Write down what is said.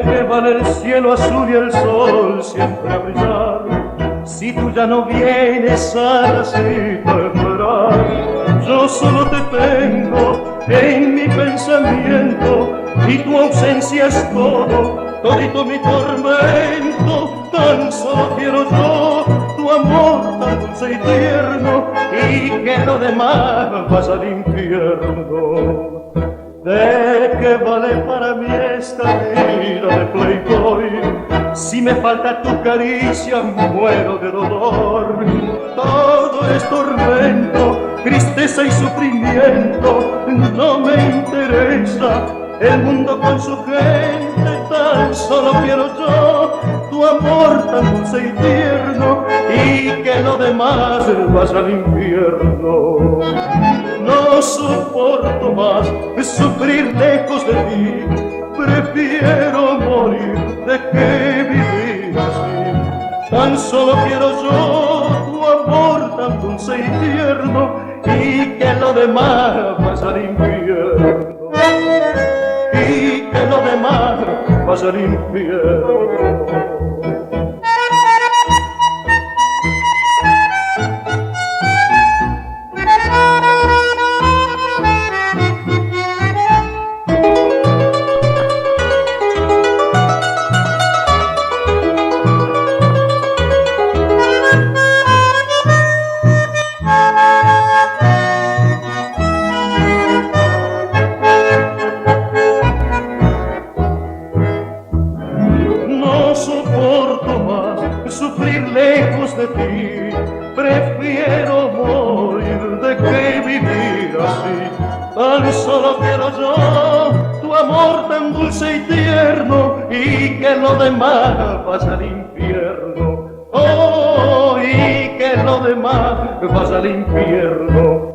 ¿Qué vale el cielo azul y el sol siempre a brillar si tú ya no vienes a la cita a esperar? Yo solo te tengo en mi pensamiento y tu ausencia es todo, todito mi tormento. Tan solo quiero yo tu amor tan dulce y tierno, y que lo demás vaya al infierno. ¿De qué vale para mí esta vida de playboy? Si me falta tu caricia muero de dolor. Todo es tormento, tristeza y sufrimiento. No me interesa el mundo con su gente, tan solo quiero yo tu amor tan dulce y tierno, y que lo demás vaya al infierno. No soporto más sufrir lejos de ti, prefiero morir de que vivir así. Tan solo quiero yo tu amor tan dulce y tierno, y que lo demás vaya al infierno. Y que lo demás vaya al infierno. Sufrir lejos de ti, prefiero morir de que vivir así. Tan solo quiero yo tu amor tan dulce y tierno, y que lo demás vaya al infierno. Oh, y que lo demás vaya al infierno.